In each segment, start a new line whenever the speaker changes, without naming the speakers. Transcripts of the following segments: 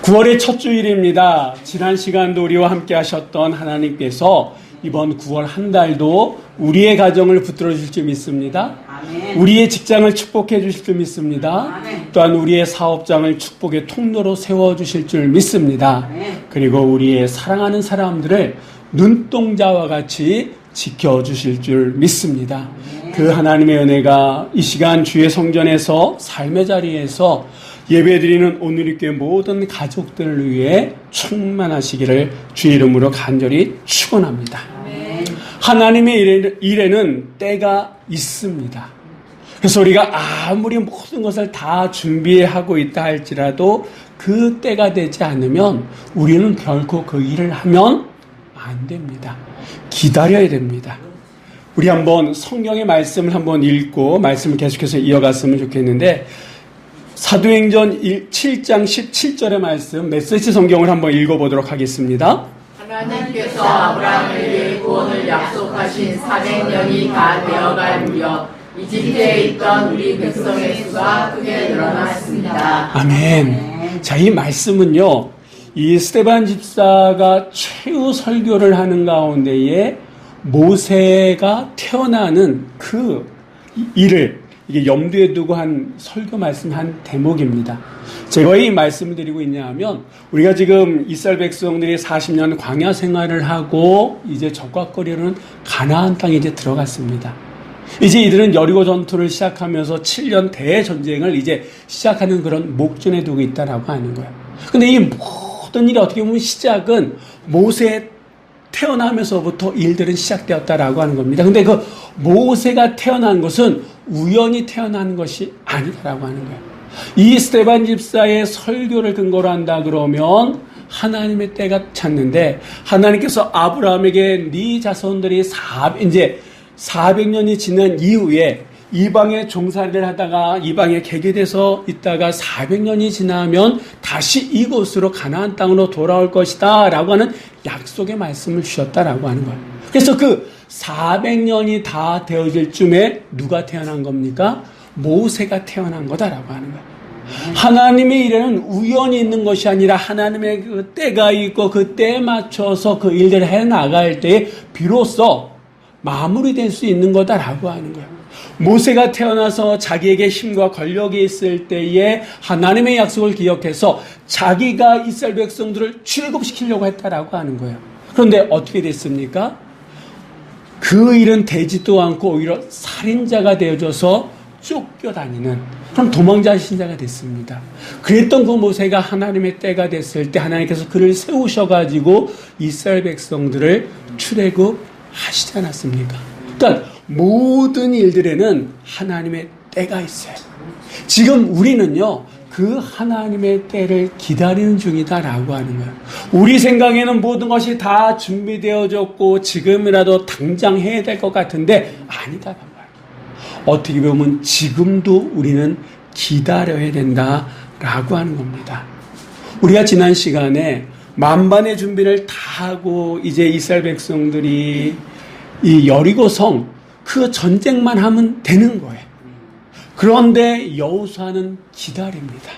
9월의 첫 주일입니다. 지난 시간도 우리와 함께 하셨던 하나님께서 이번 9월 한 달도 우리의 가정을 붙들어 주실 줄 믿습니다.
아멘.
우리의 직장을 축복해 주실 줄 믿습니다.
아멘.
또한 우리의 사업장을 축복의 통로로 세워 주실 줄 믿습니다.
아멘.
그리고 우리의 사랑하는 사람들을 눈동자와 같이 지켜주실 줄 믿습니다. 그 하나님의 은혜가 이 시간 주의 성전에서 삶의 자리에서 예배드리는 오늘 교회 모든 가족들을 위해 충만하시기를 주의 이름으로 간절히 축원합니다.
아멘.
하나님의 일에는 때가 있습니다. 그래서 우리가 아무리 모든 것을 다 준비하고 있다 할지라도 그 때가 되지 않으면 우리는 결코 그 일을 하면 안 됩니다. 기다려야 됩니다. 우리 한번 성경의 말씀을 한번 읽고 말씀을 계속해서 이어갔으면 좋겠는데 사도행전 7장 17절의 말씀 메시지 성경을 한번 읽어보도록 하겠습니다.
하나님께서 아브라함을 위해 구원을 약속하신 400년이 다 되어갈 무렵 이집트에 있던 우리 백성의 수가 크게 늘어났습니다.
아멘. 자, 이 말씀은요, 이 스데반 집사가 최후 설교를 하는 가운데에 모세가 태어나는 그 일을 이게 염두에 두고 한 설교 말씀 한 대목입니다. 제가 왜 이 말씀을 드리고 있냐 하면 우리가 지금 이스라엘 백성들이 40년 광야 생활을 하고 이제 적과거리로는 가나안 땅에 이제 들어갔습니다. 이제 이들은 여리고 전투를 시작하면서 7년 대전쟁을 이제 시작하는 그런 목전에 두고 있다라고 하는 거예요. 근데 이 모든 일이 어떻게 보면 시작은 모세 태어나면서부터 일들은 시작되었다라고 하는 겁니다. 근데 그 모세가 태어난 것은 우연히 태어난 것이 아니다라고 하는 거예요. 이 스데반 집사의 설교를 근거로 한다 그러면 하나님의 때가 찼는데 하나님께서 아브라함에게 네 자손들이 이제 400년이 지난 이후에 이방에 종살이를 하다가 이방에 개개돼서 있다가 400년이 지나면 다시 이곳으로 가나안 땅으로 돌아올 것이다 라고 하는 약속의 말씀을 주셨다라고 하는 거예요. 그래서 그 400년이 다 되어질 쯤에 누가 태어난 겁니까? 모세가 태어난 거다라고 하는 거예요. 하나님의 일에는 우연히 있는 것이 아니라 하나님의 그 때가 있고 그 때에 맞춰서 그 일들을 해나갈 때에 비로소 마무리될 수 있는 거다라고 하는 거예요. 모세가 태어나서 자기에게 힘과 권력이 있을 때에 하나님의 약속을 기억해서 자기가 이스라엘 백성들을 출애굽시키려고 했다라고 하는 거예요. 그런데 어떻게 됐습니까? 그 일은 되지도 않고 오히려 살인자가 되어져서 쫓겨다니는 그런 도망자 신자가 됐습니다. 그랬던 그 모세가 하나님의 때가 됐을 때 하나님께서 그를 세우셔가지고 이스라엘 백성들을 출애굽하시지 않았습니까? 그러니까 모든 일들에는 하나님의 때가 있어요. 지금 우리는요, 그 하나님의 때를 기다리는 중이다라고 하는 거예요. 우리 생각에는 모든 것이 다 준비되어졌고 지금이라도 당장 해야 될 것 같은데 아니다라고 해요. 어떻게 보면 지금도 우리는 기다려야 된다라고 하는 겁니다. 우리가 지난 시간에 만반의 준비를 다 하고 이제 이스라엘 백성들이 이 여리고성 그 전쟁만 하면 되는 거예요. 그런데 여호수아는 기다립니다.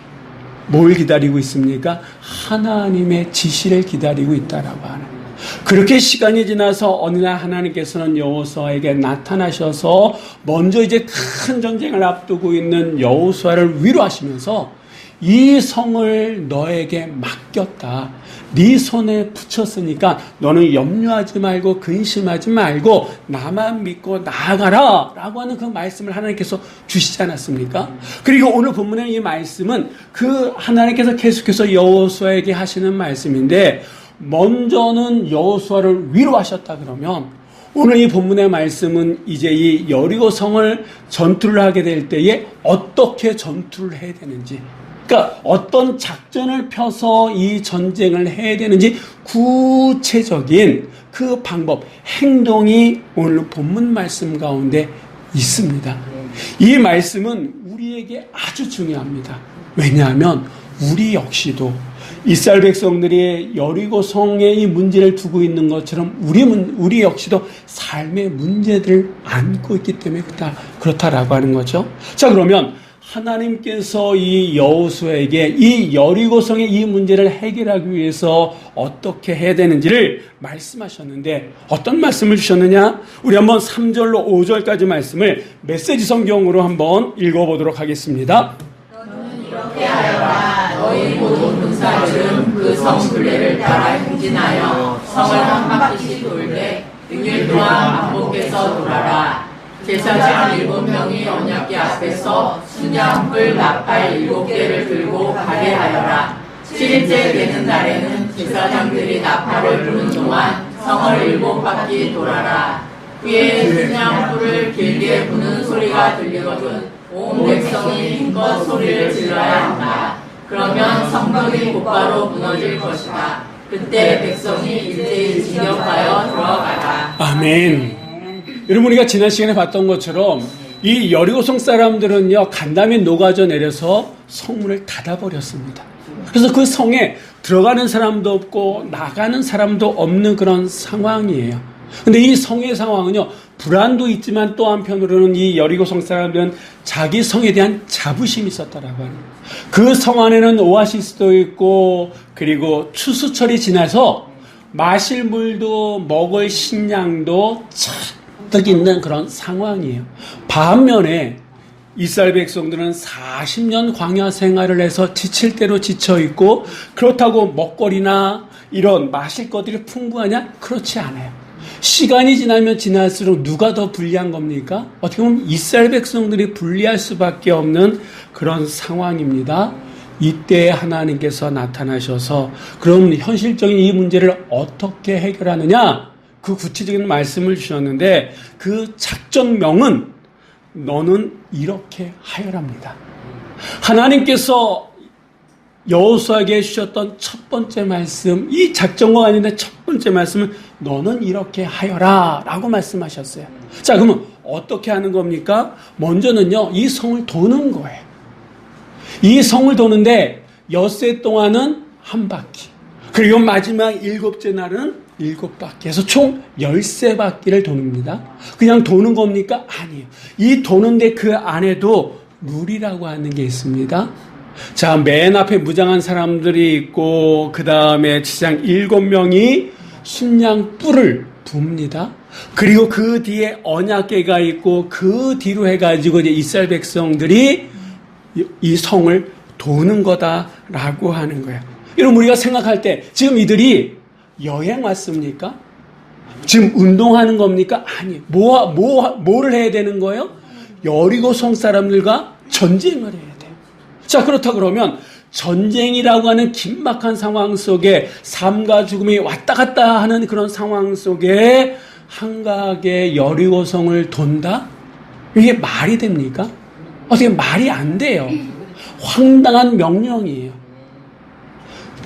뭘 기다리고 있습니까? 하나님의 지시를 기다리고 있다라고 하는 거예요. 그렇게 시간이 지나서 어느 날 하나님께서는 여호수아에게 나타나셔서 먼저 이제 큰 전쟁을 앞두고 있는 여호수아를 위로하시면서 이 성을 너에게 맡겼다. 네 손에 붙였으니까 너는 염려하지 말고 근심하지 말고 나만 믿고 나아가라 라고 하는 그 말씀을 하나님께서 주시지 않았습니까? 그리고 오늘 본문의 이 말씀은 그 하나님께서 계속해서 여호수아에게 하시는 말씀인데 먼저는 여호수아를 위로하셨다 그러면 오늘 이 본문의 말씀은 이제 이 여리고 성을 전투를 하게 될 때에 어떻게 전투를 해야 되는지 그러니까 어떤 작전을 펴서 이 전쟁을 해야 되는지 구체적인 그 방법, 행동이 오늘 본문 말씀 가운데 있습니다. 이 말씀은 우리에게 아주 중요합니다. 왜냐하면 우리 역시도 이스라엘 백성들이 여리고 성에 이 문제를 두고 있는 것처럼 우리 역시도 삶의 문제들을 안고 있기 때문에 그렇다라고 하는 거죠. 자, 그러면 하나님께서 이 여호수아에게 이 여리고성의 이 문제를 해결하기 위해서 어떻게 해야 되는지를 말씀하셨는데 어떤 말씀을 주셨느냐? 우리 한번 3절로 5절까지 말씀을 메시지 성경으로 한번 읽어보도록 하겠습니다.
너는 이렇게 하여라. 너희 모든 군사들은 그 성 둘레를 따라 행진하여 성을 한 바퀴씩 돌되 6일 동안 반복해서 돌아라. 제사장 7명이 언약궤 앞에서 순양불 나팔 7개를 들고 가게 하여라. 7일째 되는 날에는 제사장들이 나팔을 부는 동안 성을 7바퀴 돌아라. 후에 순양불을 길게 부는 소리가 들리거든 온 백성이 힘껏 소리를 질러야 한다. 그러면 성벽이 곧바로 무너질 것이다. 그때 백성이 일제히 진격하여 들어가라.
아멘. 여러분, 우리가 지난 시간에 봤던 것처럼 이 여리고성 사람들은요, 간담이 녹아져 내려서 성문을 닫아버렸습니다. 그래서 그 성에 들어가는 사람도 없고 나가는 사람도 없는 그런 상황이에요. 근데 이 성의 상황은요, 불안도 있지만 또 한편으로는 이 여리고성 사람들은 자기 성에 대한 자부심이 있었다라고 하는 거예요. 그 성 안에는 오아시스도 있고, 그리고 추수철이 지나서 마실 물도 먹을 식량도 잔뜩 있는 그런 상황이에요. 반면에 이스라엘 백성들은 40년 광야 생활을 해서 지칠 대로 지쳐 있고, 그렇다고 먹거리나 이런 마실 것들이 풍부하냐? 그렇지 않아요. 시간이 지나면 지날수록 누가 더 불리한 겁니까? 어떻게 보면 이스라엘 백성들이 불리할 수밖에 없는 그런 상황입니다. 이때 하나님께서 나타나셔서 그럼 현실적인 이 문제를 어떻게 해결하느냐? 그 구체적인 말씀을 주셨는데 그 작전명은 너는 이렇게 하여랍니다. 하나님께서 여호수아에게 주셨던 첫 번째 말씀, 이 작전과 아닌데 첫 번째 말씀은 너는 이렇게 하여라 라고 말씀하셨어요. 자, 그러면 어떻게 하는 겁니까? 먼저는요, 이 성을 도는 거예요. 이 성을 도는데 엿새 동안은 한 바퀴, 그리고 마지막 7째 날은 7바퀴 해서 총 13바퀴를 돕니다. 그냥 도는 겁니까? 아니에요. 이 도는데 그 안에도 룰이라고 하는 게 있습니다. 자, 맨 앞에 무장한 사람들이 있고, 그 다음에 지상 7명이 순양 뿔을 붑니다. 그리고 그 뒤에 언약궤가 있고, 그 뒤로 해가지고 이제 이스라엘 백성들이 이 성을 도는 거다라고 하는 거예요. 여러분, 우리가 생각할 때 지금 이들이 여행 왔습니까? 지금 운동하는 겁니까? 아니에요. 뭐를 해야 되는 거예요? 여리고 성 사람들과 전쟁을 해요. 자, 그렇다 그러면 전쟁이라고 하는 긴박한 상황 속에 삶과 죽음이 왔다 갔다 하는 그런 상황 속에 한가하게 여리고성을 돈다? 이게 말이 됩니까? 어떻게 말이 안 돼요. 황당한 명령이에요.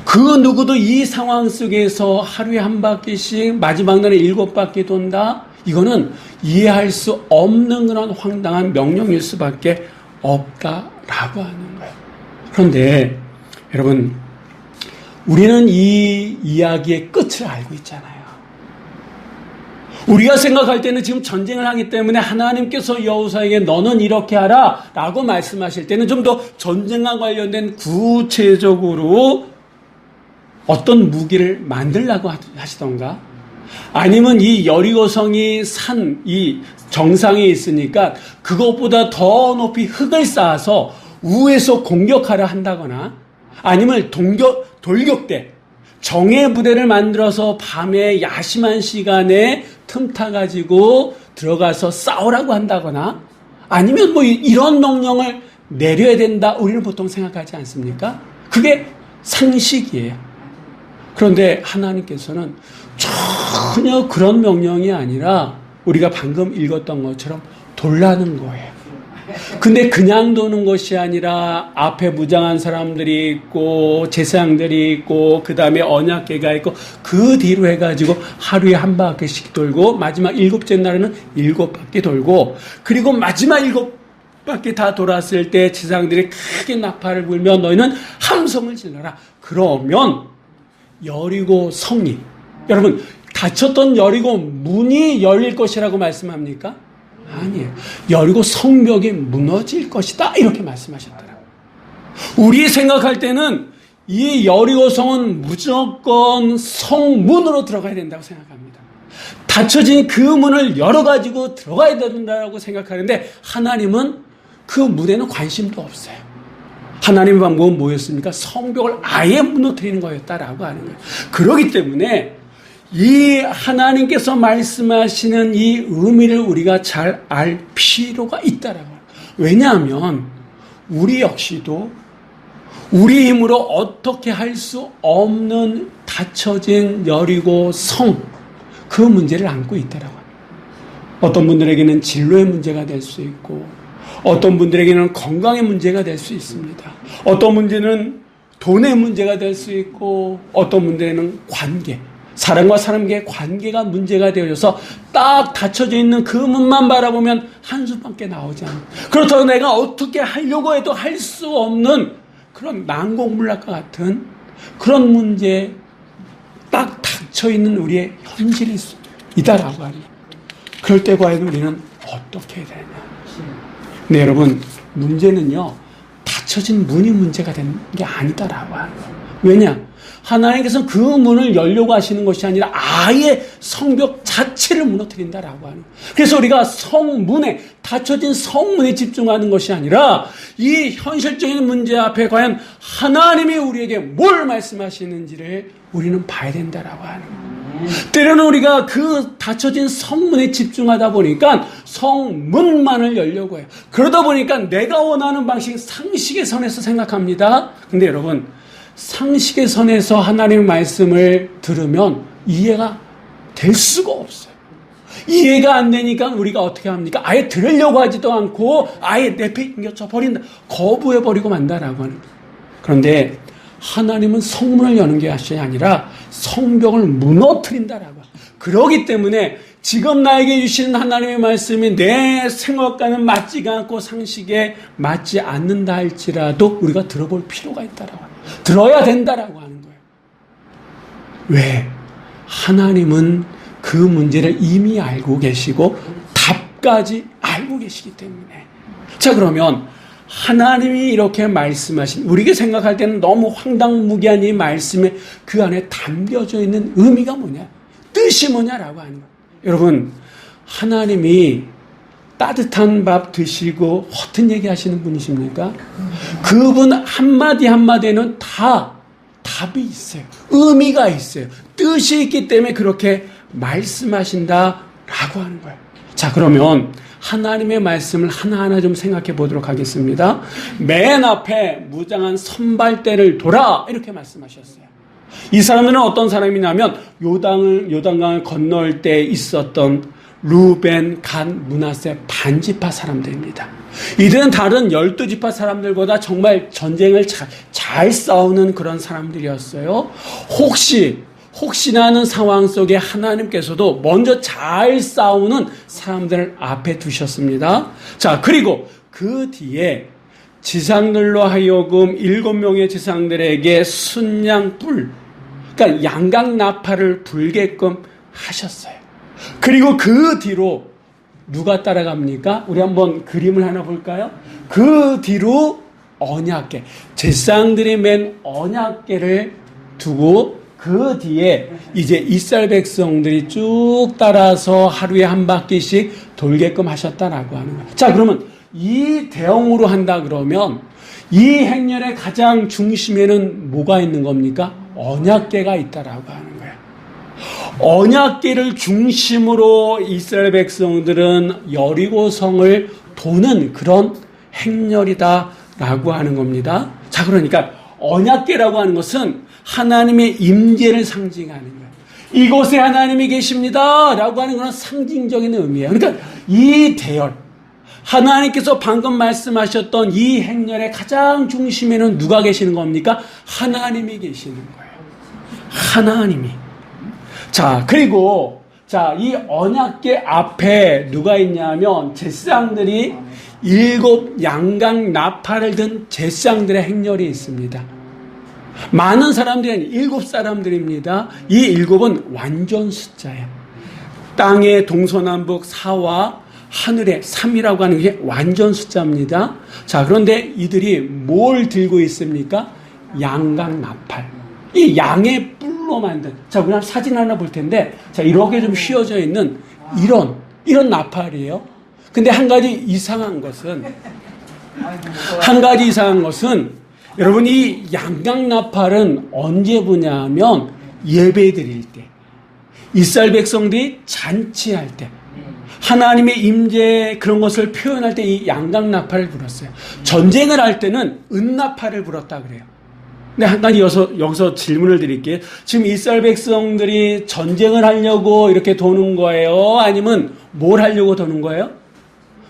그 누구도 이 상황 속에서 하루에 한 바퀴씩 마지막 날에 7바퀴 돈다? 이거는 이해할 수 없는 그런 황당한 명령일 수밖에 없다라고 하는 거예요. 그런데 여러분, 우리는 이 이야기의 끝을 알고 있잖아요. 우리가 생각할 때는 지금 전쟁을 하기 때문에 하나님께서 여호수아에게 너는 이렇게 하라 라고 말씀하실 때는 좀 더 전쟁과 관련된 구체적으로 어떤 무기를 만들라고 하시던가, 아니면 이 여리고성이 이 정상에 있으니까 그것보다 더 높이 흙을 쌓아서 우에서 공격하려 한다거나, 아니면 돌격대, 정예 부대를 만들어서 밤에 야심한 시간에 틈타가지고 들어가서 싸우라고 한다거나, 아니면 뭐 이런 명령을 내려야 된다, 우리는 보통 생각하지 않습니까? 그게 상식이에요. 그런데 하나님께서는 전혀 그런 명령이 아니라 우리가 방금 읽었던 것처럼 돌라는 거예요. 근데 그냥 도는 것이 아니라 앞에 무장한 사람들이 있고 제사장들이 있고 그 다음에 언약궤가 있고 그 뒤로 해가지고 하루에 한 바퀴씩 돌고 마지막 7째 날에는 7바퀴 돌고, 그리고 마지막 7바퀴 다 돌았을 때 제사장들이 크게 나팔을 불며 너희는 함성을 질러라. 그러면 여리고 성이, 여러분, 닫혔던 여리고 문이 열릴 것이라고 말씀합니까? 아니에요. 여리고 성벽이 무너질 것이다. 이렇게 말씀하셨더라고요. 우리 생각할 때는 이 여리고성은 무조건 성문으로 들어가야 된다고 생각합니다. 닫혀진 그 문을 열어가지고 들어가야 된다고 생각하는데 하나님은 그 문에는 관심도 없어요. 하나님의 방법은 뭐였습니까? 성벽을 아예 무너뜨리는 거였다라고 하는 거예요. 그렇기 때문에 이 하나님께서 말씀하시는 이 의미를 우리가 잘 알 필요가 있다라고 해요. 왜냐하면 우리 역시도 우리 힘으로 어떻게 할 수 없는 닫혀진 여리고 성, 그 문제를 안고 있다라고 합니다. 어떤 분들에게는 진로의 문제가 될 수 있고, 어떤 분들에게는 건강의 문제가 될 수 있습니다. 어떤 문제는 돈의 문제가 될 수 있고, 어떤 분들에게는 관계, 사람과 사람과의 관계가 문제가 되어져서 딱 닫혀져 있는 그 문만 바라보면 한숨밖에 나오지 않아요. 그렇다고 내가 어떻게 하려고 해도 할 수 없는 그런 난공불락과 같은 그런 문제에 딱 닥쳐있는 우리의 현실이 있다라고 하니 그럴 때 과연 우리는 어떻게 해야 되느냐. 네, 여러분, 문제는요 닫혀진 문이 문제가 되는 게 아니다라고 하는 거예요. 왜냐? 하나님께서는 그 문을 열려고 하시는 것이 아니라 아예 성벽 자체를 무너뜨린다라고 하는 거예요. 그래서 우리가 성문에, 닫혀진 성문에 집중하는 것이 아니라 이 현실적인 문제 앞에 과연 하나님이 우리에게 뭘 말씀하시는지를 우리는 봐야 된다라고 하는 거예요. 때로는 우리가 그 닫혀진 성문에 집중하다 보니까 성문만을 열려고 해요. 그러다 보니까 내가 원하는 방식, 상식의 선에서 생각합니다. 근데 여러분, 상식의 선에서 하나님의 말씀을 들으면 이해가 될 수가 없어요. 이해가 안 되니까 우리가 어떻게 합니까? 아예 들으려고 하지도 않고 아예 내팽겨쳐 버린다. 거부해버리고 만다라고 하는 거예요. 그런데 하나님은 성문을 여는 게 아니라 성벽을 무너뜨린다라고 해요. 그러기 때문에 지금 나에게 주시는 하나님의 말씀이 내 생각과는 맞지가 않고 상식에 맞지 않는다 할지라도 우리가 들어볼 필요가 있다라고 해요. 들어야 된다라고 하는 거예요. 왜? 하나님은 그 문제를 이미 알고 계시고 답까지 알고 계시기 때문에. 자, 그러면 하나님이 이렇게 말씀하신, 우리가 생각할 때는 너무 황당무계한 이 말씀에 그 안에 담겨져 있는 의미가 뭐냐? 뜻이 뭐냐라고 하는 거예요. 여러분, 하나님이 따뜻한 밥 드시고 허튼 얘기 하시는 분이십니까? 그분 한마디 한마디에는 다 답이 있어요. 의미가 있어요. 뜻이 있기 때문에 그렇게 말씀하신다라고 하는 거예요. 자, 그러면 하나님의 말씀을 하나하나 좀 생각해 보도록 하겠습니다. 맨 앞에 무장한 선발대를 돌아 이렇게 말씀하셨어요. 이 사람들은 어떤 사람이냐면 요단강을 건널 때 있었던 루벤, 갓, 므낫세 반지파 사람들입니다. 이들은 다른 12지파 사람들보다 정말 전쟁을 잘 싸우는 그런 사람들이었어요. 혹시나 하는 상황 속에 하나님께서도 먼저 잘 싸우는 사람들을 앞에 두셨습니다. 자, 그리고 그 뒤에 지상들로 하여금 7명의 지상들에게 순양불, 그러니까 양강나팔을 불게끔 하셨어요. 그리고 그 뒤로 누가 따라갑니까? 우리 한번 그림을 하나 볼까요? 그 뒤로 언약궤, 제사장들이 맨 언약궤를 두고 그 뒤에 이제 이스라엘 백성들이 쭉 따라서 하루에 한 바퀴씩 돌게끔 하셨다라고 하는 거예요. 자, 그러면 이 대형으로 한다 그러면 이 행렬의 가장 중심에는 뭐가 있는 겁니까? 언약궤가 있다라고 하는 거예요. 언약궤를 중심으로 이스라엘 백성들은 여리고성을 도는 그런 행렬이다라고 하는 겁니다. 자, 그러니까 언약궤라고 하는 것은 하나님의 임재를 상징하는 거예요. 이곳에 하나님이 계십니다라고 하는 그런 상징적인 의미예요. 그러니까 이 대열, 하나님께서 방금 말씀하셨던 이 행렬의 가장 중심에는 누가 계시는 겁니까? 하나님이 계시는 거예요. 하나님이. 자, 그리고 이 언약궤 앞에 누가 있냐면 제사장들이 7 양강 나팔을 든 제사장들의 행렬이 있습니다. 많은 사람들이 아니라 7 사람들입니다. 이 7은 완전 숫자예요. 땅의 동서남북 4와 하늘에 3이라고 하는 게 완전 숫자입니다. 자, 그런데 이들이 뭘 들고 있습니까? 양강나팔. 이 양의 뿔로 만든. 자, 우리 사진 하나 볼 텐데, 자, 이렇게 좀 휘어져 있는 이런 나팔이에요. 근데 한 가지 이상한 것은 여러분 이 양강나팔은 언제 부냐면 예배 드릴 때, 이스라엘 백성들이 잔치할 때, 하나님의 임재 그런 것을 표현할 때 이 양강나팔을 불었어요. 전쟁을 할 때는 은나팔을 불었다 그래요. 근데 한 가지 여기서 질문을 드릴게요. 지금 이스라엘 백성들이 전쟁을 하려고 이렇게 도는 거예요? 아니면 뭘 하려고 도는 거예요?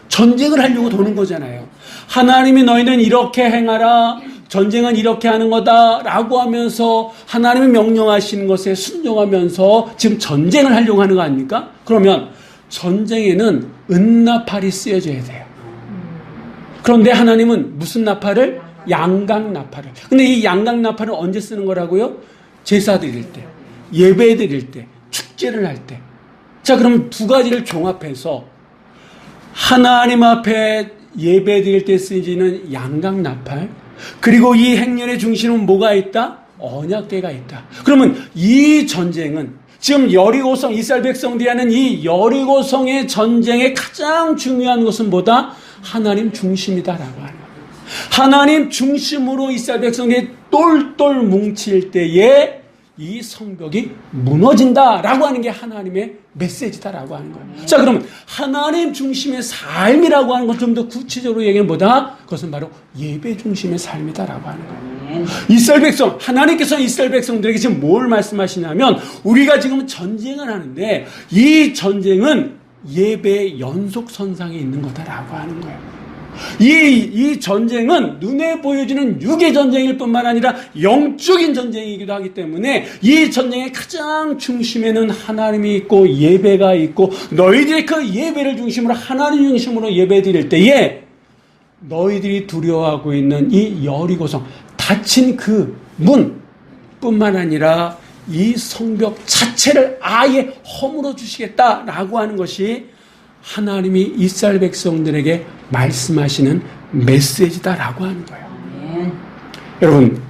전쟁을 하려고 도는 거잖아요. 하나님이 너희는 이렇게 행하라, 전쟁은 이렇게 하는 거다라고 하면서 하나님이 명령하시는 것에 순종하면서 지금 전쟁을 하려고 하는 거 아닙니까? 그러면 전쟁에는 은나팔이 쓰여져야 돼요. 그런데 하나님은 무슨 나팔을? 양강나팔을. 근데 이 양강나팔을 언제 쓰는 거라고요? 제사 드릴 때, 예배 드릴 때, 축제를 할 때. 자, 그럼 두 가지를 종합해서 하나님 앞에 예배 드릴 때 쓰이는 양강나팔, 그리고 이 행렬의 중심은 뭐가 있다? 언약궤가 있다. 그러면 이 전쟁은 지금 여리고성, 이스라엘 백성들이 하는 이 여리고성의 전쟁의 가장 중요한 것은 뭐다? 하나님 중심이다라고 하는 거예요. 하나님 중심으로 이스라엘 백성들이 똘똘 뭉칠 때에 이 성벽이 무너진다라고 하는 게 하나님의 메시지다라고 하는 거예요. 자, 그러면 하나님 중심의 삶이라고 하는 것 좀 더 구체적으로 얘기하면 뭐다? 그것은 바로 예배 중심의 삶이다라고 하는 거예요. 이스라엘 백성, 하나님께서 이스라엘 백성들에게 지금 뭘 말씀하시냐면 우리가 지금 전쟁을 하는데 이 전쟁은 예배의 연속선상에 있는 거다라고 하는 거예요. 이 전쟁은 눈에 보여지는 육의 전쟁일 뿐만 아니라 영적인 전쟁이기도 하기 때문에 이 전쟁의 가장 중심에는 하나님이 있고 예배가 있고 너희들이 그 예배를 중심으로 하나님 중심으로 예배 드릴 때에 너희들이 두려워하고 있는 이 여리고성 닫힌 그 문뿐만 아니라 이 성벽 자체를 아예 허물어 주시겠다라고 하는 것이 하나님이 이스라엘 백성들에게 말씀하시는 메시지다라고 하는 거예요. 여러분,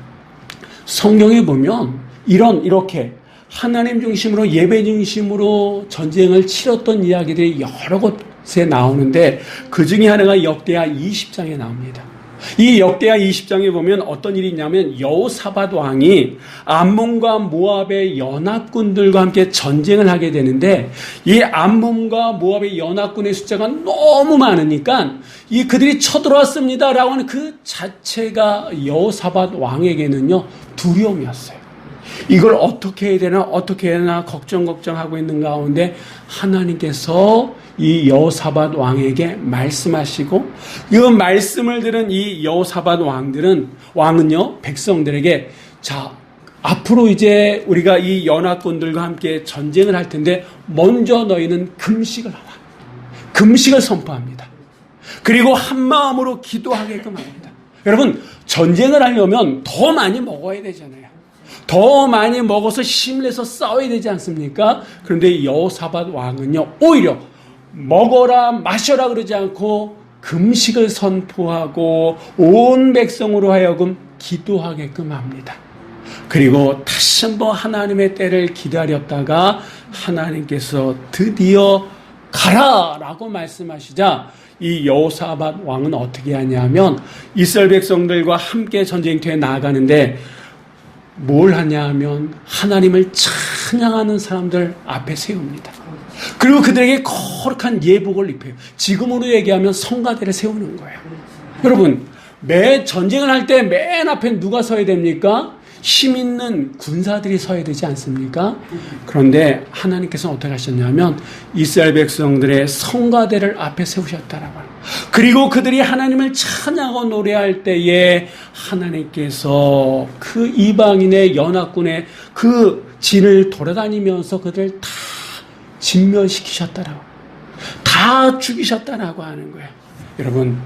성경에 보면 이렇게 하나님 중심으로 예배 중심으로 전쟁을 치렀던 이야기들이 여러 곳에 나오는데 그 중에 하나가 역대하 20장에 나옵니다. 이 역대하 20장에 보면 어떤 일이 있냐면 여호사밧 왕이 암몬과 모압의 연합군들과 함께 전쟁을 하게 되는데 이 암몬과 모압의 연합군의 숫자가 너무 많으니까 그들이 쳐들어왔습니다라고 하는 그 자체가 여호사밧 왕에게는요 두려움이었어요. 이걸 어떻게 해야 되나 걱정하고 있는 가운데 하나님께서 이 여호사밧 왕에게 말씀하시고 이 말씀을 들은 이 여호사밧 왕은요 백성들에게 자 앞으로 이제 우리가 이 연합군들과 함께 전쟁을 할 텐데 먼저 너희는 금식을 하라. 금식을 선포합니다. 그리고 한 마음으로 기도하게끔 합니다. 여러분 전쟁을 하려면 더 많이 먹어야 되잖아요. 더 많이 먹어서 힘을 내서 싸워야 되지 않습니까? 그런데 여호사밧 왕은요 오히려 먹어라 마셔라 그러지 않고 금식을 선포하고 온 백성으로 하여금 기도하게끔 합니다. 그리고 다시 한번 하나님의 때를 기다렸다가 하나님께서 드디어 가라라고 말씀하시자 이 여호사밧 왕은 어떻게 하냐면 이스라엘 백성들과 함께 전쟁터에 나아가는데 뭘 하냐면 하나님을 찬양하는 사람들 앞에 세웁니다. 그리고 그들에게 거룩한 예복을 입혀요. 지금으로 얘기하면 성가대를 세우는 거예요. 여러분, 매 전쟁을 할 때 맨 앞에 누가 서야 됩니까? 힘 있는 군사들이 서야 되지 않습니까? 그런데 하나님께서는 어떻게 하셨냐면 이스라엘 백성들의 성가대를 앞에 세우셨다라고 합니다. 그리고 그들이 하나님을 찬양하고 노래할 때에 하나님께서 그 이방인의 연합군의 그 진을 돌아다니면서 그들을 다 진멸시키셨다라고, 다 죽이셨다라고 하는 거예요. 여러분,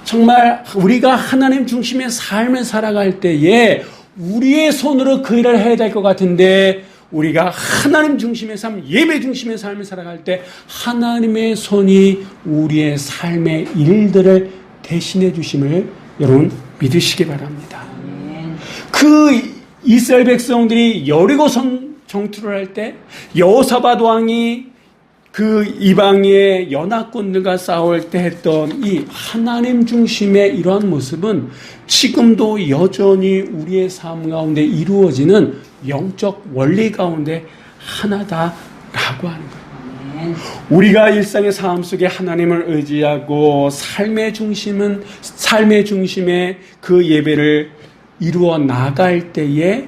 정말 우리가 하나님 중심의 삶을 살아갈 때에 우리의 손으로 그 일을 해야 될 것 같은데 우리가 하나님 중심의 삶, 예배 중심의 삶을 살아갈 때 하나님의 손이 우리의 삶의 일들을 대신해 주심을 여러분 믿으시기 바랍니다. 그 이스라엘 백성들이 여리고성 정투를 할 때 여호사밧 왕이 그 이방의 연합군들과 싸울 때 했던 이 하나님 중심의 이러한 모습은 지금도 여전히 우리의 삶 가운데 이루어지는 영적 원리 가운데 하나다라고 하는 거예요. 우리가 일상의 삶 속에 하나님을 의지하고 삶의 중심에 그 예배를 이루어 나갈 때에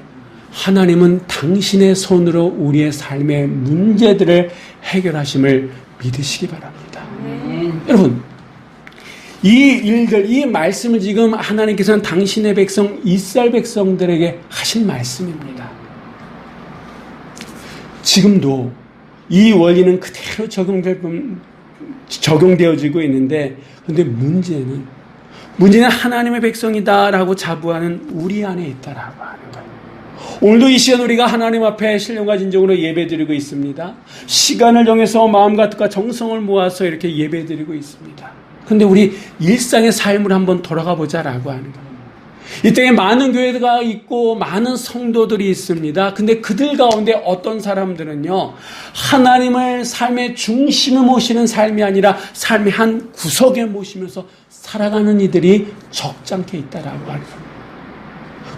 하나님은 당신의 손으로 우리의 삶의 문제들을 해결하심을 믿으시기 바랍니다. 여러분, 이 일들, 이 말씀을 지금 하나님께서는 당신의 백성, 이스라엘 백성들에게 하신 말씀입니다. 지금도 이 원리는 그대로 적용되어지고 있는데, 그런데 문제는 하나님의 백성이다라고 자부하는 우리 안에 있다라고 하는 거예요. 오늘도 이 시간 우리가 하나님 앞에 신령과 진정으로 예배드리고 있습니다. 시간을 정해서 마음과 뜻과 정성을 모아서 이렇게 예배드리고 있습니다. 그런데 우리 일상의 삶을 한번 돌아가 보자라고 하는 거예요. 이 땅에 많은 교회가 있고 많은 성도들이 있습니다. 근데 그들 가운데 어떤 사람들은요, 하나님을 삶의 중심에 모시는 삶이 아니라 삶의 한 구석에 모시면서 살아가는 이들이 적잖게 있다라고 하는 거예요.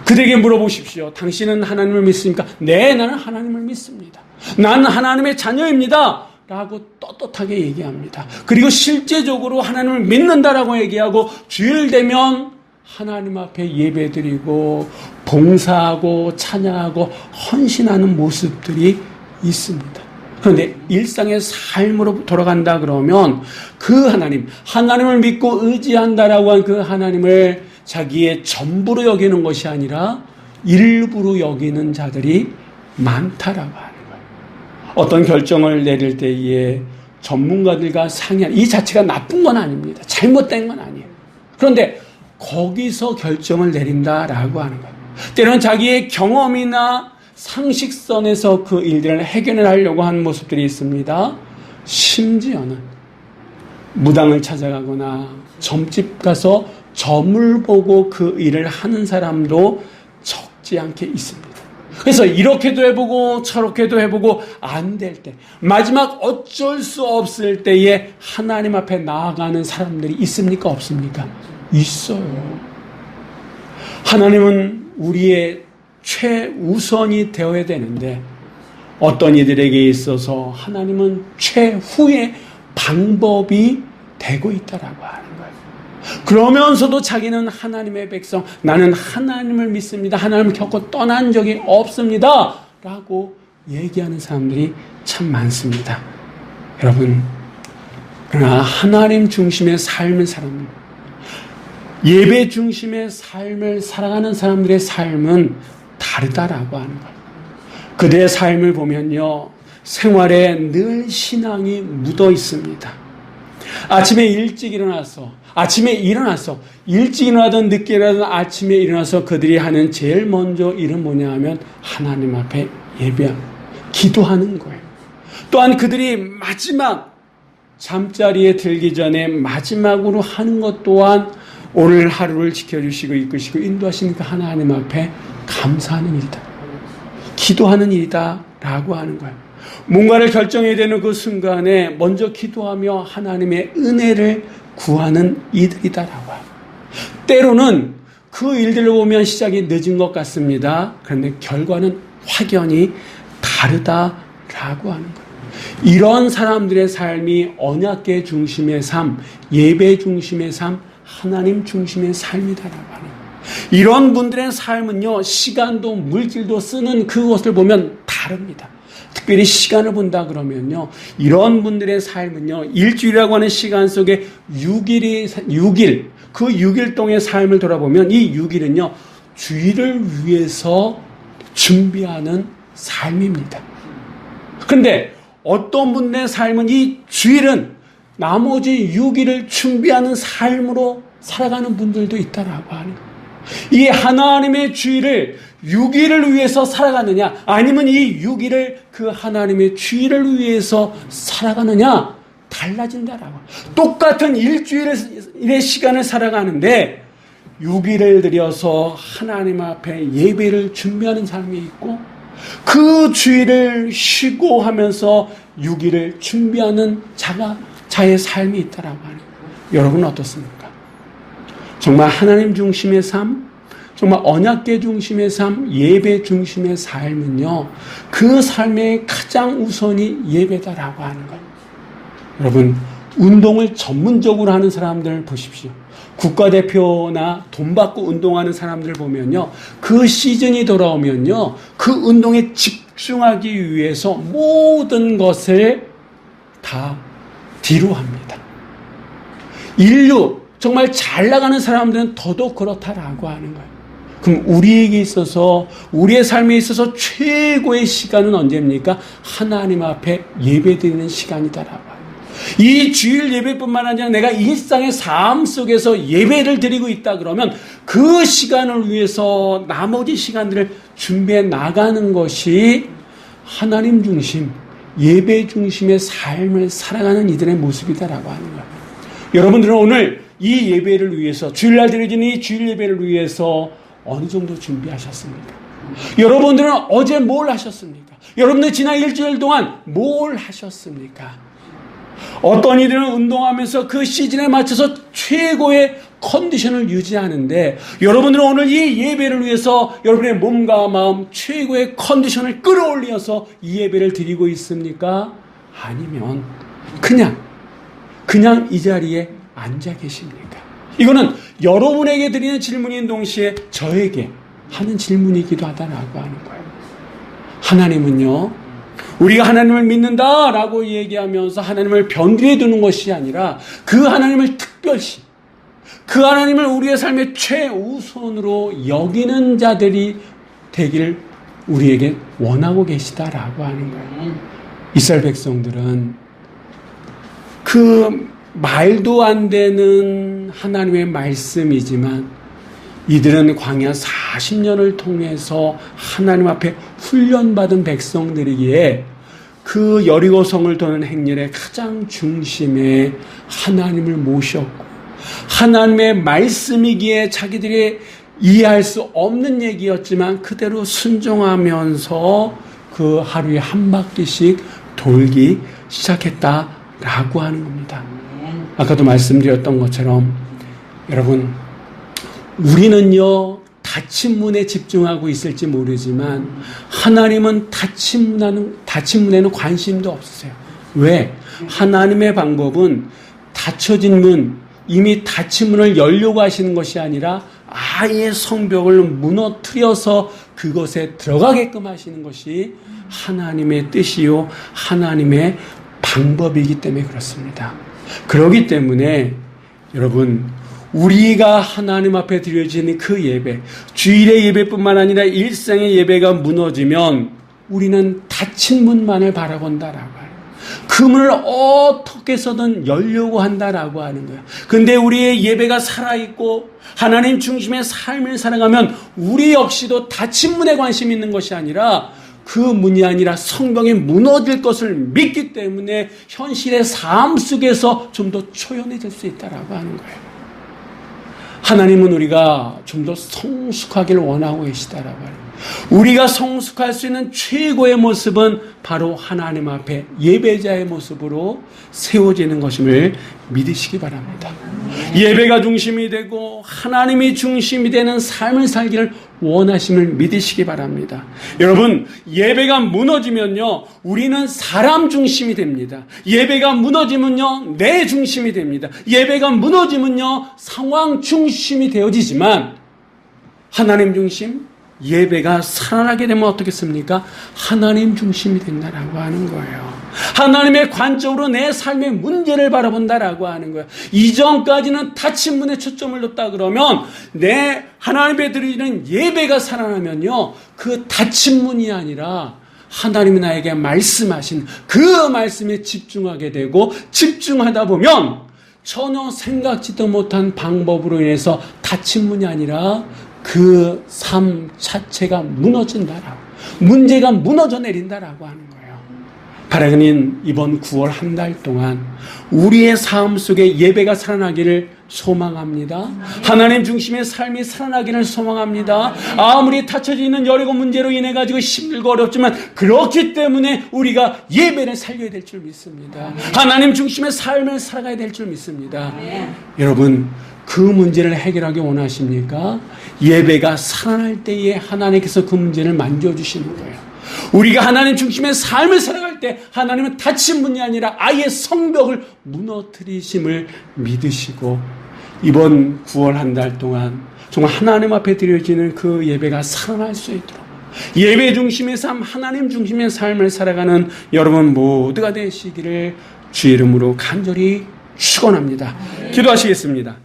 그들에게 물어보십시오. 당신은 하나님을 믿습니까? 네, 나는 하나님을 믿습니다. 나는 하나님의 자녀입니다. 라고 떳떳하게 얘기합니다. 그리고 실제적으로 하나님을 믿는다라고 얘기하고 주일 되면 하나님 앞에 예배드리고 봉사하고 찬양하고 헌신하는 모습들이 있습니다. 그런데 일상의 삶으로 돌아간다 그러면 그 하나님을 믿고 의지한다라고 한 그 하나님을 자기의 전부로 여기는 것이 아니라 일부로 여기는 자들이 많다라고 하는 거예요. 어떤 결정을 내릴 때에 전문가들과 상의하는, 이 자체가 나쁜 건 아닙니다. 잘못된 건 아니에요. 그런데 거기서 결정을 내린다라고 하는 거예요. 때로는 자기의 경험이나 상식선에서 그 일들을 해결을 하려고 하는 모습들이 있습니다. 심지어는 무당을 찾아가거나 점집 가서 점을 보고 그 일을 하는 사람도 적지 않게 있습니다. 그래서 이렇게도 해보고 저렇게도 해보고 안 될 때, 마지막 어쩔 수 없을 때에 하나님 앞에 나아가는 사람들이 있습니까? 없습니까? 있어요. 하나님은 우리의 최우선이 되어야 되는데 어떤 이들에게 있어서 하나님은 최후의 방법이 되고 있다라고 하는 거예요. 그러면서도 자기는 하나님의 백성, 나는 하나님을 믿습니다. 하나님을 겪고 떠난 적이 없습니다. 라고 얘기하는 사람들이 참 많습니다. 여러분, 그러나 하나님 중심의 삶을 사는, 예배 중심의 삶을 살아가는 사람들의 삶은 다르다라고 하는 거예요. 그들의 삶을 보면요, 생활에 늘 신앙이 묻어 있습니다. 아침에 일찍 일어나서 일찍 일어나든 늦게 일어나든 아침에 일어나서 그들이 하는 제일 먼저 일은 뭐냐 하면 하나님 앞에 예배하고 기도하는 거예요. 또한 그들이 마지막 잠자리에 들기 전에 마지막으로 하는 것 또한 오늘 하루를 지켜주시고 이끄시고 인도하시니까 하나님 앞에 감사하는 일이다. 기도하는 일이다 라고 하는 거예요. 뭔가를 결정해야 되는 그 순간에 먼저 기도하며 하나님의 은혜를 구하는 이들이다라고 해요. 때로는 그 일들을 보면 시작이 늦은 것 같습니다. 그런데 결과는 확연히 다르다라고 하는 거예요. 이런 사람들의 삶이 언약궤 중심의 삶, 예배 중심의 삶, 하나님 중심의 삶이다라고 하는 거예요. 이런 분들의 삶은요, 시간도 물질도 쓰는 그것을 보면 다릅니다. 특별히 시간을 본다 그러면요, 이런 분들의 삶은요, 일주일이라고 하는 시간 속에 6일, 그 6일 동안의 삶을 돌아보면 이 6일은요, 주일을 위해서 준비하는 삶입니다. 그런데 어떤 분들의 삶은 이 주일은 나머지 6일을 준비하는 삶으로 살아가는 분들도 있다라고 하는 거예요. 이 하나님의 주의를 6일을 위해서 살아가느냐, 아니면 이 6일을 그 하나님의 주의를 위해서 살아가느냐, 달라진다라고. 똑같은 일주일의 시간을 살아가는데 6일을 들여서 하나님 앞에 예배를 준비하는 삶이 있고, 그 주일을 쉬고 하면서 6일을 준비하는 자의 삶이 있다라고 하는 거예요. 여러분은 어떻습니까? 정말 하나님 중심의 삶, 정말 언약궤 중심의 삶, 예배 중심의 삶은요, 그 삶의 가장 우선이 예배다라고 하는 거예요. 여러분, 운동을 전문적으로 하는 사람들 보십시오. 국가대표나 돈 받고 운동하는 사람들 보면요, 그 시즌이 돌아오면요, 그 운동에 집중하기 위해서 모든 것을 다 뒤로 합니다. 인류, 정말 잘 나가는 사람들은 더더욱 그렇다라고 하는 거예요. 그럼 우리에게 있어서, 우리의 삶에 있어서 최고의 시간은 언제입니까? 하나님 앞에 예배드리는 시간이다라고 해요. 이 주일 예배뿐만 아니라 내가 일상의 삶 속에서 예배를 드리고 있다 그러면 그 시간을 위해서 나머지 시간들을 준비해 나가는 것이 하나님 중심, 예배 중심의 삶을 살아가는 이들의 모습이다라고 하는 거예요. 여러분들은 오늘 이 예배를 위해서, 주일날 드려지는 이 주일 예배를 위해서 어느 정도 준비하셨습니까? 여러분들은 어제 뭘 하셨습니까? 여러분들 지난 일주일 동안 뭘 하셨습니까? 어떤 이들은 운동하면서 그 시즌에 맞춰서 최고의 컨디션을 유지하는데, 여러분들은 오늘 이 예배를 위해서 여러분의 몸과 마음 최고의 컨디션을 끌어올려서 이 예배를 드리고 있습니까? 아니면 그냥 이 자리에 앉아 계십니까? 이거는 여러분에게 드리는 질문인 동시에 저에게 하는 질문이기도 하다라고 하는 거예요. 하나님은요, 우리가 하나님을 믿는다라고 얘기하면서 하나님을 변두리에 두는 것이 아니라 그 하나님을 특별시, 그 하나님을 우리의 삶의 최우선으로 여기는 자들이 되기를 우리에게 원하고 계시다라고 하는 거예요. 이스라엘 백성들은 그 말도 안 되는 하나님의 말씀이지만 이들은 광야 40년을 통해서 하나님 앞에 훈련받은 백성들이기에 그 여리고성을 도는 행렬의 가장 중심에 하나님을 모셨고, 하나님의 말씀이기에 자기들이 이해할 수 없는 얘기였지만 그대로 순종하면서 그 하루에 한 바퀴씩 돌기 시작했다라고 하는 겁니다. 아까도 말씀드렸던 것처럼 여러분, 우리는요, 닫힌 문에 집중하고 있을지 모르지만 하나님은 닫힌 문에는 관심도 없으세요. 왜? 하나님의 방법은 닫혀진 문, 이미 닫힌 문을 열려고 하시는 것이 아니라 아예 성벽을 무너뜨려서 그것에 들어가게끔 하시는 것이 하나님의 뜻이요, 하나님의 방법이기 때문에 그렇습니다. 그렇기 때문에 여러분, 우리가 하나님 앞에 드려지는 그 예배, 주일의 예배뿐만 아니라 일상의 예배가 무너지면 우리는 닫힌 문만을 바라본다라고 해요. 그 문을 어떻게 해서든 열려고 한다라고 하는 거예요. 근데 우리의 예배가 살아있고 하나님 중심의 삶을 살아가면 우리 역시도 닫힌 문에 관심이 있는 것이 아니라 그 문이 아니라 성경이 무너질 것을 믿기 때문에 현실의 삶 속에서 좀 더 초연해질 수 있다라고 하는 거예요. 하나님은 우리가 좀 더 성숙하기를 원하고 계시다라고 해요. 우리가 성숙할 수 있는 최고의 모습은 바로 하나님 앞에 예배자의 모습으로 세워지는 것임을 믿으시기 바랍니다. 예배가 중심이 되고 하나님이 중심이 되는 삶을 살기를 원하심을 믿으시기 바랍니다. 여러분, 예배가 무너지면요, 우리는 사람 중심이 됩니다. 예배가 무너지면요, 내 중심이 됩니다. 예배가 무너지면요, 상황 중심이 되어지지만 하나님 중심, 예배가 살아나게 되면 어떻겠습니까? 하나님 중심이 된다라고 하는 거예요. 하나님의 관점으로 내 삶의 문제를 바라본다라고 하는 거예요. 이전까지는 닫힌 문에 초점을 뒀다 그러면 내 하나님에 드리는 예배가 살아나면요, 그 닫힌 문이 아니라 하나님이 나에게 말씀하신 그 말씀에 집중하게 되고, 집중하다 보면 전혀 생각지도 못한 방법으로 인해서 닫힌 문이 아니라 그 삶 자체가 무너진다라고, 문제가 무너져 내린다라고 하는 거예요. 바라그는 이번 9월 한 달 동안 우리의 삶 속에 예배가 살아나기를 소망합니다. 하나님 중심의 삶이 살아나기를 소망합니다. 아무리 닫혀져 있는 여러 문제로 인해 가지고 힘들고 어렵지만 그렇기 때문에 우리가 예배를 살려야 될 줄 믿습니다. 하나님 중심의 삶을 살아가야 될 줄 믿습니다. 여러분, 그 문제를 해결하기 원하십니까? 예배가 살아날 때에 하나님께서 그 문제를 만져주시는 거예요. 우리가 하나님 중심의 삶을 살아갈 때 하나님은 닫힌 문이 아니라 아예 성벽을 무너뜨리심을 믿으시고, 이번 9월 한 달 동안 정말 하나님 앞에 드려지는 그 예배가 살아날 수 있도록 예배 중심의 삶, 하나님 중심의 삶을 살아가는 여러분 모두가 되시기를 주의 이름으로 간절히 축원합니다. 기도하시겠습니다.